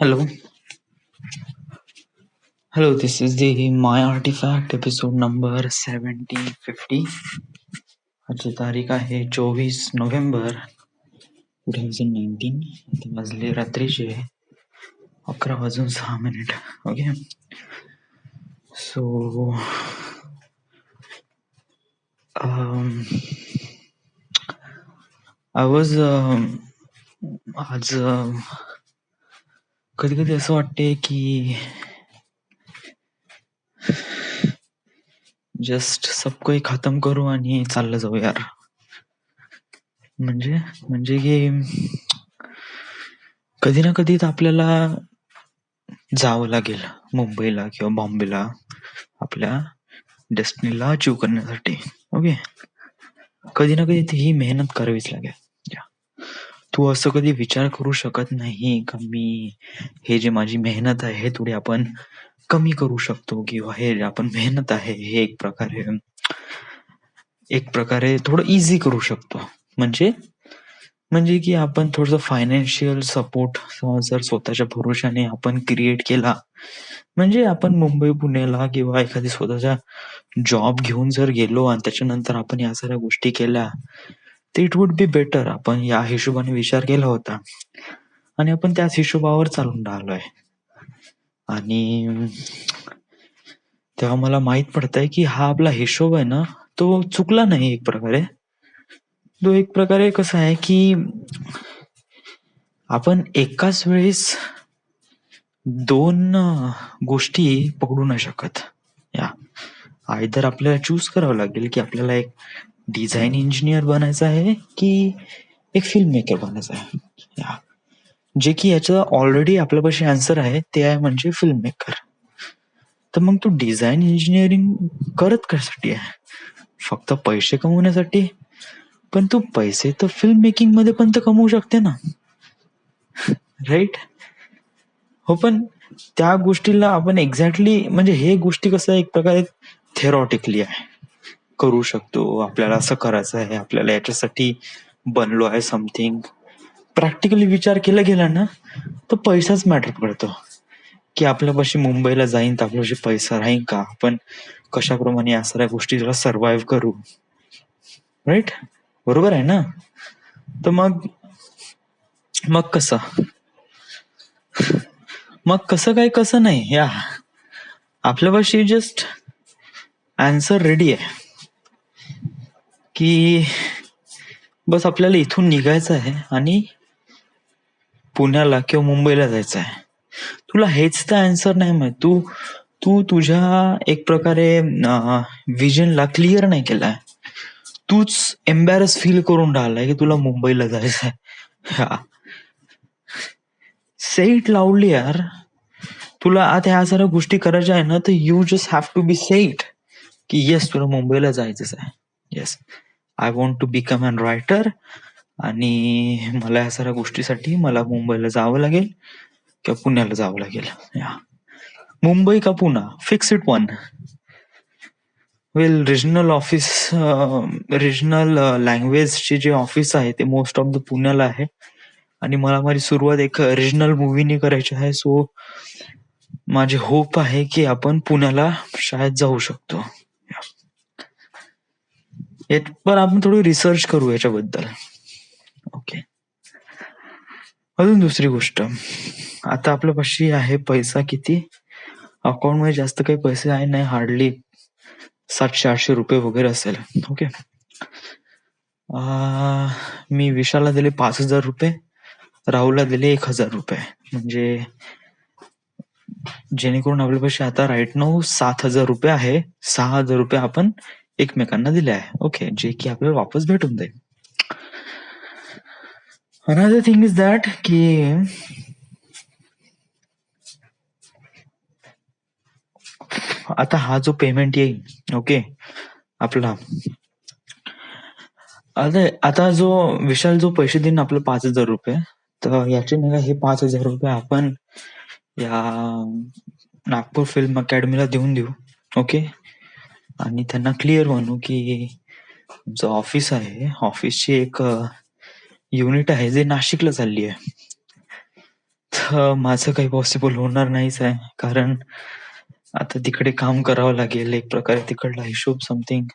Hello, hello. This is the My Artifact episode number 1750. आजची तारीख आहे 24 नोव्हेंबर 2019. आता वाजले रात्रीचे 11:06. ओके, सो आय वॉज आज कधी कधी असं वाटते की जस्ट सब काही खतम करू आणि चाललं जाऊ यार. म्हणजे म्हणजे की कधी ना कधी तर आपल्याला जावं लागेल मुंबईला किंवा बॉम्बेला आपल्या डेस्टिनीला अचीव करण्यासाठी. ओके, कधी ना कधी ही मेहनत करावीच लागेल. तू असं कधी विचार करू शकत नाही का मी हे जे माझी मेहनत आहे हे थोडी आपण कमी करू शकतो, किंवा हे जे आपण मेहनत आहे हे एक प्रकारे थोडं इझी करू शकतो. म्हणजे म्हणजे की आपण थोडंसं फायनान्शियल सपोर्ट जर स्वतःच्या भरोशाने आपण क्रिएट केला, म्हणजे आपण मुंबई पुण्याला किंवा एखादी स्वतःचा जॉब घेऊन जर गेलो आणि त्याच्यानंतर आपण या सगळ्या गोष्टी केल्या, तर इट वुड बी बेटर. आपण या हिशोबाने विचार केला होता आणि आपण त्याच हिशोबावर चालून राहिलोय. आणि तेव्हा मला माहित पडतंय की हा आपला हिशोब आहे ना, तो चुकला नाही. एक प्रकारे कसं आहे की आपण एकाच वेळेस दोन गोष्टी पकडू नाही शकत. आयदर आपल्याला चूज करावं लागेल की आपल्याला एक डिझाईन इंजिनियर बनायचं आहे की एक फिल्म मेकर बनायचं आहे. जे की याचं ऑलरेडी आपल्यापाशी आन्सर आहे, ते आहे म्हणजे फिल्म मेकर. तर मग तू डिझाईन इंजिनिअरिंग करत कशासाठी आहे? फक्त पैसे कमवण्यासाठी? पण तू पैसे तर फिल्म मेकिंग मध्ये पण तर कमवू शकते ना, राईट? हो, पण त्या गोष्टीला आपण एक्झॅक्टली म्हणजे हे गोष्टी कसं एक प्रकारे थेरॉटिकली आहे, करू शकतो, आपल्याला असं करायचं आहे, आपल्याला याच्यासाठी बनलो आहे समथिंग. प्रॅक्टिकली विचार केला गेला ना तर पैसाच मॅटर करतो. की आपल्यापाशी मुंबईला जाईन तर आपल्यापाशी पैसा राहील का, आपण कशाप्रमाणे या सगळ्या गोष्टीला सर्व्हाइव्ह करू, राईट? बरोबर आहे ना? तर मग कसं कसं नाही, आपल्यापाशी जस्ट आन्सर रेडी आहे की बस आपल्याला इथून निघायचं आहे आणि पुण्याला किंवा मुंबईला जायचं आहे. तुला हेच तर आन्सर नाही माहित. तू तुझ्या एक प्रकारे विजनला क्लिअर नाही केलाय. तूच एम्बॅरस फील करून राहिलाय की तुला मुंबईला जायचंय. सेट लावली यार. तुला आता ह्या साऱ्या गोष्टी करायच्या आहे ना, तर you just have to be set की येस, तुला मुंबईला जायचंच आहे. Yes, I want to become an writer आणि मला ह्या साऱ्या गोष्टीसाठी मला मुंबईला जावं लागेल किंवा पुण्याला जावं लागेल. मुंबई का Poona, fix it one. Well, regional office, regional लँग्वेजचे जे ऑफिस आहे ते मोस्ट ऑफ द पुण्याला आहे आणि मला माझी सुरुवात एक रिजनल मूवीनी करायची आहे. सो माझे होप आहे की आपण पुण्याला शाळेत जाऊ शकतो. पण आपण थोडी रिसर्च करू याच्याबद्दल. ओके, अजून दुसरी गोष्ट, आता आपल्यापाशी आहे पैसा किती? अकाउंट मध्ये जास्त काही पैसे आहे नाही, हार्डली 700-800 रुपये वगैरे असेल. ओके, मी विशालला दिले 5,000 रुपये, राहुलला दिले 1,000 रुपये, म्हणजे जेणेकरून आपल्यापाशी आता राईट नाऊ 7,000 रुपये आहे. 6,000 रुपये आपण एकमेकांना दिले आहे. ओके, जे की आपल्याला वापस भेटून जाईल. अनदर थिंग इज दॅट की आता हा जो पेमेंट येईल, ओके, आपला आता जो विशाल जो पैसे देईन आपलं 5,000 रुपये, तर याचे नाही हे 5,000 रुपये आपण या नागपूर फिल्म अकॅडमीला देऊन देऊ. ओके, आणि त्यांना क्लिअर म्हणू की जो ऑफिस आहे, ऑफिसची एक युनिट आहे जे नाशिकला चालली आहे, माझं काही पॉसिबल होणार नाहीच आहे. कारण आता तिकडे काम करावं लागेल एक प्रकारे तिकडला हिशोब something.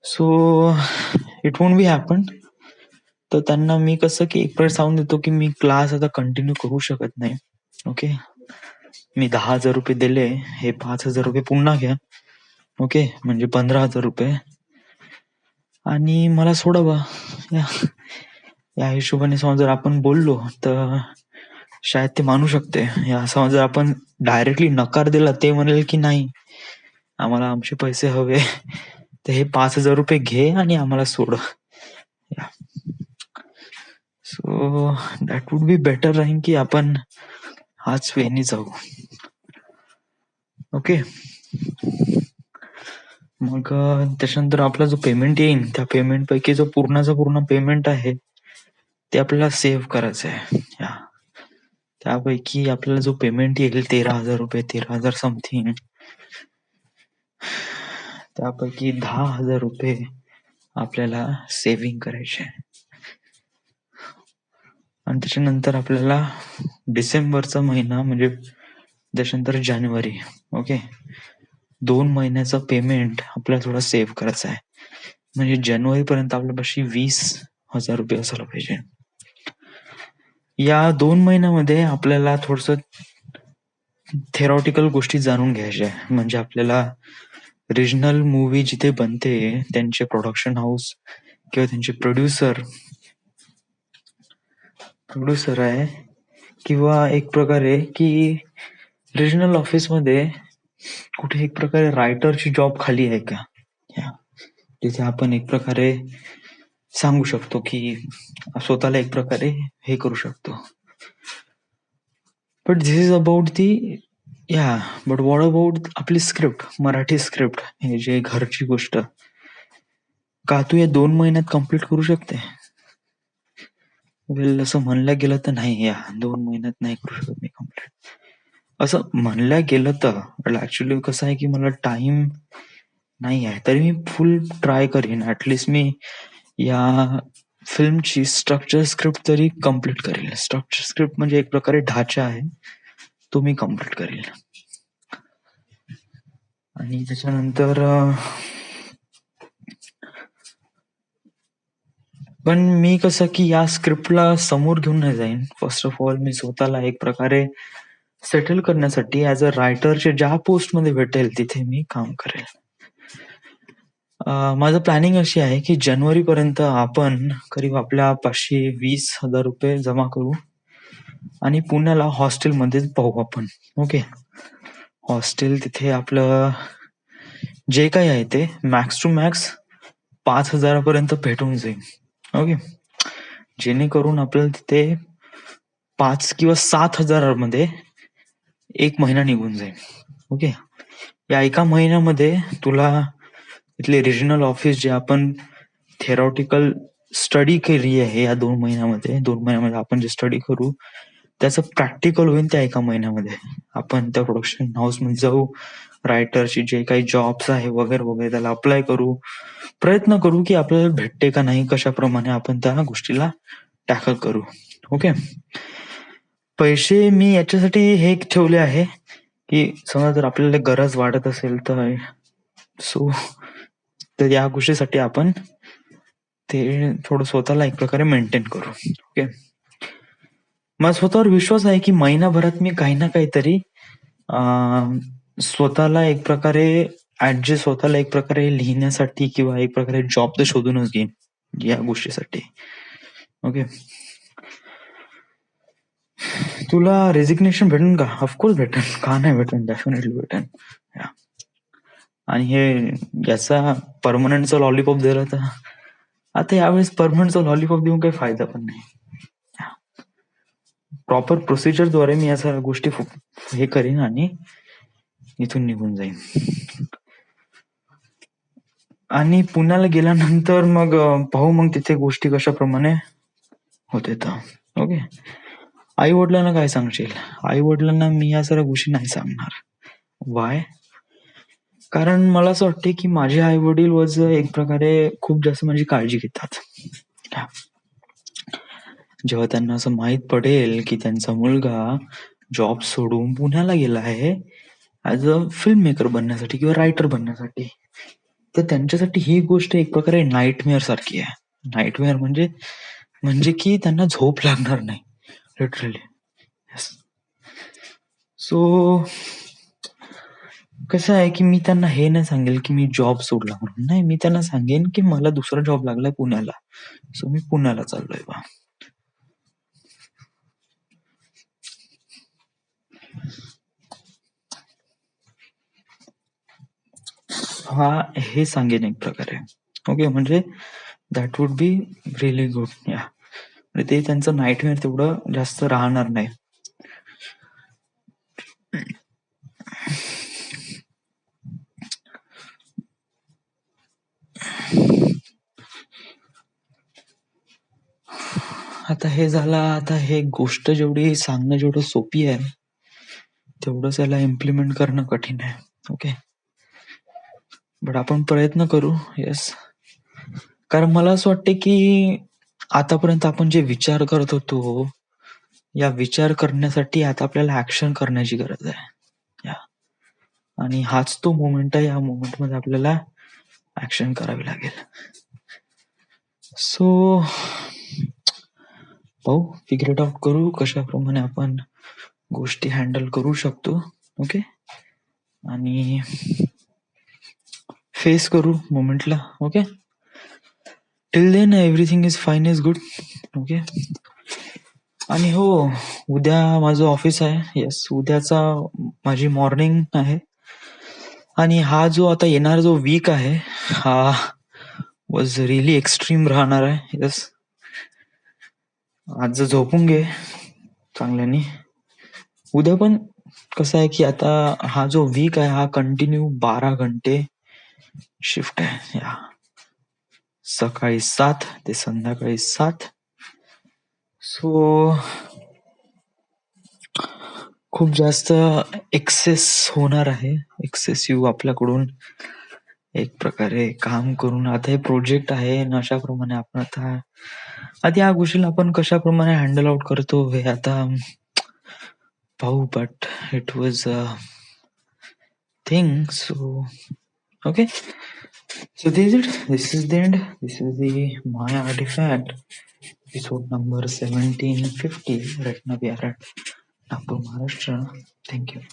So it won't be happen. तर त्यांना मी कसं की एक प्रकारे सांगून देतो की मी क्लास आता कंटिन्यू करू शकत नाही. ओके. मी 10,000 रुपये दिले, हे 5,000 रुपये पुन्हा घ्या. ओके. म्हणजे 15,000 रुपये आणि मला सोडा बा. या या हिशोबाने समजा जर आपण बोललो तर शायद ते मानू शकते. या समजा जर आपण डायरेक्टली नकार दिला, ते म्हणेल की नाही, आम्हाला आमचे पैसे हवे, तर हे 5,000 रुपये घे आणि आम्हाला सोड. So that would be better राहील की आपण हाच वेनी जाऊ. ओके. मग त्याच्यानंतर आपला जो पेमेंट येईल, त्या पेमेंट पैकी जो पूर्णचा पूर्ण पेमेंट आहे ते आपल्याला सेव्ह करायचं आहे. त्यापैकी आपल्याला जो पेमेंट येईल 13,000 रुपये, 13,000 समथिंग, त्यापैकी 10,000 रुपये आपल्याला सेव्हिंग करायचे. आणि त्याच्यानंतर आपल्याला डिसेंबरचा महिना म्हणजे त्याच्यानंतर जानेवारी, ओके, 2 महिन्याचा पेमेंट आपल्याला थोडा सेव्ह करायचा आहे. म्हणजे जानेवारी पर्यंत आपल्यापाशी 20,000 रुपये असायला पाहिजे. या 2 महिन्यामध्ये आपल्याला थोडस थेरॉटिकल गोष्टी जाणून घ्यायच्या. म्हणजे आपल्याला रिजनल मूवी जिथे बनते त्यांचे प्रोडक्शन हाऊस किंवा त्यांचे प्रोड्युसर आहे किंवा एक प्रकारे की रिजनल ऑफिस मध्ये कुठे एक प्रकारे रायटरची जॉब खाली आहे का, जिथे आपण एक प्रकारे सांगू शकतो की स्वतःला एक प्रकारे हे करू शकतो. But this is about the but what about आपली स्क्रिप्ट, मराठी स्क्रिप्ट, हे जे घरची गोष्ट, का तू या 2 महिन्यात कम्प्लीट करू शकते? वेल, असं म्हणलं गेलं तर नाही, या 2 महिन्यात नाही करू शकत मी कम्प्लीट. असं म्हणलं गेलं तर ऍक्च्युली कसं आहे की मला टाइम नाही आहे, तरी मी फुल ट्राय करीन. ऍटलिस्ट मी या फिल्मची स्ट्रक्चर स्क्रिप्ट तरी कम्प्लीट करेल. स्ट्रक्चर स्क्रिप्ट म्हणजे एक प्रकारे ढाचा आहे, तो मी कम्प्लीट करेल. आणि त्याच्यानंतर पण मी कसं की या स्क्रिप्टला समोर घेऊन नाही जाईन. फर्स्ट ऑफ ऑल मी स्वतःला एक प्रकारे सेटल करण्यासाठी ऍज अ रायटरच्या ज्या पोस्ट मध्ये भेटेल तिथे मी काम करेल. माझं प्लॅनिंग अशी आहे की जानेवारी पर्यंत आपण करीब आपल्या 520,000 रुपये जमा करू आणि पुण्याला हॉस्टेलमध्ये पाहू आपण. ओके. हॉस्टेल तिथे आपलं जे काही आहे ते मॅक्स टू मॅक्स 5,000 पर्यंत भेटून जाईल. ओके. जेणेकरून आपल्याला तिथे 5 किंवा 7,000 मध्ये 1 महिना निघून जाईल. ओके. या 1 महिन्यामध्ये तुला इथले रिजनल ऑफिस जे आपण थेरॉटिकल स्टडी केली आहे या 2 महिन्यामध्ये आपण जे स्टडी करू त्याचं प्रॅक्टिकल होईल त्या 1 महिन्यामध्ये. आपण त्या प्रोडक्शन हाऊस मध्ये जाऊ, रायटरची जे काही जॉब्स आहे वगैरे वगैरे त्याला अप्लाय करू, प्रयत्न करू की आपल्याला भेटते का नाही, कशाप्रमाणे आपण त्या गोष्टीला टॅकल करू. ओके. पैसे मी याच्यासाठी हे ठेवले आहे की समजा जर आपल्याला गरज वाटत असेल तर या गोष्टीसाठी आपण ते थोडं स्वतःला एक प्रकारे मेंटेन करू. ओके. मला स्वतःवर विश्वास आहे की महिनाभरात मी काही ना काहीतरी स्वतःला एक प्रकारे स्वतःला एक प्रकारे लिहिण्यासाठी किंवा एक प्रकारे जॉब तर शोधूनच घेईन या गोष्टीसाठी. ओके. तुला रेजिग्नेशन भेटेल का? ऑफकोर्स भेटेल, का नाही भेटेल, डेफिनेटली भेटेल. आणि हे याचा परमनंटचा लॉलीपॉप दिला तर आता यावेळेस परमनंटचा लॉलीपॉप देऊन काही फायदा पण नाही. प्रॉपर प्रोसिजरद्वारे मी या सगळ्या गोष्टी हे करीन आणि इथून निघून जाईन. आणि पुण्याला गेल्यानंतर मग पाहू मग तिथे गोष्टी कशाप्रमाणे होते तर. ओके. आई वडिलांना काय सांगशील? आई वडिलांना मी या सगळ्या गोष्टी नाही सांगणार. वाय? कारण मला असं वाटते की माझे आई वडील एक प्रकारे खूप जास्त माझी काळजी घेतात. जेव्हा त्यांना असं माहीत पडेल की त्यांचा मुलगा जॉब सोडून पुण्याला गेला आहे ॲज अ फिल्म मेकर बनण्यासाठी किंवा रायटर बनण्यासाठी, तर त्यांच्यासाठी ही गोष्ट एक प्रकारे नाईटमेअर सारखी आहे. नाईटमेअर म्हणजे म्हणजे की त्यांना झोप लागणार नाही लिटरली. येस. सो कसं आहे की मी त्यांना हे नाही सांगेल की मी जॉब सोडला म्हणून. नाही, मी त्यांना सांगेन की मला दुसरा जॉब लागलाय पुण्याला. सो मी पुण्याला चाललोय बा. हा, हे सांगेन एक प्रकारे. ओके, म्हणजे that would be really good. या म्हणजे ते त्यांचं नाईटमेअर तेवढं जास्त राहणार नाही. आता हे झालं. आता हे गोष्ट जेवढी सांगणं जेवढं सोपी आहे तेवढंच याला इम्प्लिमेंट करणं कठीण आहे. ओके, बट आपण प्रयत्न करू. येस, कारण मला असं वाटते की आतापर्यंत आपण जे विचार करत होतो, या विचार करण्यासाठी आता आपल्याला ऍक्शन करण्याची गरज आहे. या आणि हाच तो मोमेंट आहे. या मोमेंट मध्ये आपल्याला ऍक्शन करावी लागेल. सो पाहू, फिगर इट आउट करू कशाप्रमाणे आपण गोष्टी हँडल करू शकतो. ओके, आणि फेस करू मोमेंटला. Okay, till then everything is fine, is good. Okay, आणि हो, उद्या माझं ऑफिस आहे. येस, उद्याचा माझी मॉर्निंग आहे. आणि हा जो आता येणारा जो वीक आहे हा वॉज रिअली एक्स्ट्रीम राहणार आहे. येस, आज झोपून घे चांगल्याने. उद्या पण कसं आहे की आता हा जो वीक आहे हा कंटिन्यू 12 घंटे शिफ्ट आहे. या सकाळी 7 ते संध्याकाळी 7. सो खूप जास्त एक्सेस होणार आहे. एक्सेसिव्ह आपल्याकडून एक प्रकारे काम करून. आता हे प्रोजेक्ट आहे आणि अशाप्रमाणे आपण आता या गोष्टीला आपण कशाप्रमाणे हँडल आउट करतो हे आता पाहू. But it was a thing. So okay, so this is it. This is the end. This is the My Artifact episode number 1750. Right now we are at Nagpur, Maharashtra. Thank you.